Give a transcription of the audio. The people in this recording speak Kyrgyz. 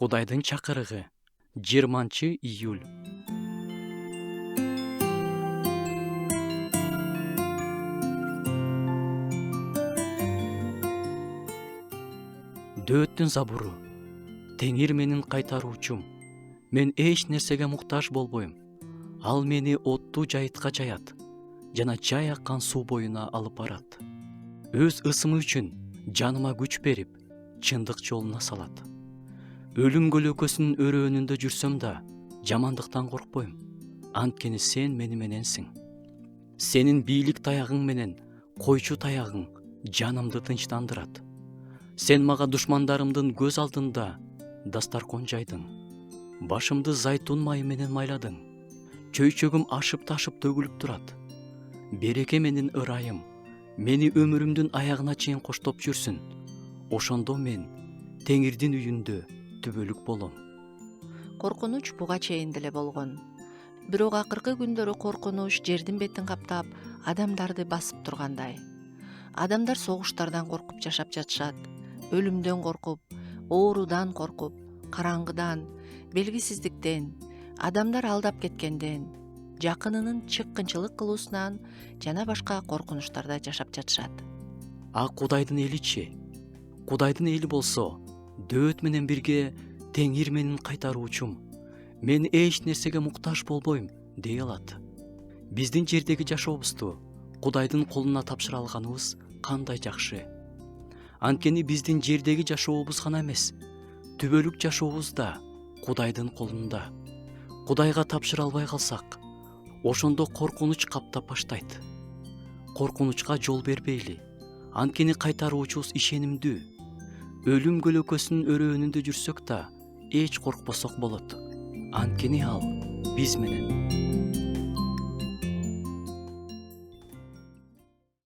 Кудайдын чакырыгы 20-июль. Дөөттүн забуру. Теңир менин кайтаруучум. Мен эч нерсеге муктаж болбойм. Ал мени оттуу жайытка жаят жана жай аккан суу боюна алып барат. Өз ысымы үчүн жаныма күч берип, чындык жолуна салат. Өлүм көлөкөсүнүн өрөөнүндө жүрсөм да, жамандыктан коркпойм. Анткени сен мени мененсиң. Сенин бийлик таягың менен койчу таягың жанымды тынчтандырат. Сен мага душмандарымдын көз алдында дастаркон жайдың. Башымды зайтун майы менен майладың. Чөйчөгүм ашып ташып төгүлүп турат. Береке менин ырайым мени өмүрүмдүн аягына чейин коштоп жүрсүн. Ошондо мен Теңирдин үйүндө түбөлүк болом. Коркунуч буга чейин деле болгон. Бирок акыркы күндөрү коркунуч жердин бетин каптап, адамдарды басып тургандай. Адамдар согуштардан коркуп жашап жатышат. Өлүмдөн коркуп, оорудан коркуп, караңгыдан, белгисиздиктен, адамдар алдап кеткенден, жакынынын чыккынчылык кылуусунан жана башка коркунучтарда жашап жатышат. А Кудайдын эличи? Кудайдын эли болсо, дөөт менен бирге Теңир менин кайтаруучум. Мен эч нерсеге муктаж болбойм дей алат. Биздин жердеги жашообузду Кудайдын колуна тапшыра алганыбыз кандай жакшы. Анткени биздин жердеги жашообуз гана эмес, түбөлүк жашообуз да Кудайдын колунда. Кудайга тапшыра албай калсак, ошондо коркунуч каптап баштайт. Коркунучка жол бербейли, анткени кайтаруучубуз ишенимдүү. Өлүм көлөкөсүнүн өрөөнүндө жүрсөк да, эч коркпосок болот. Анткени ал биз менен.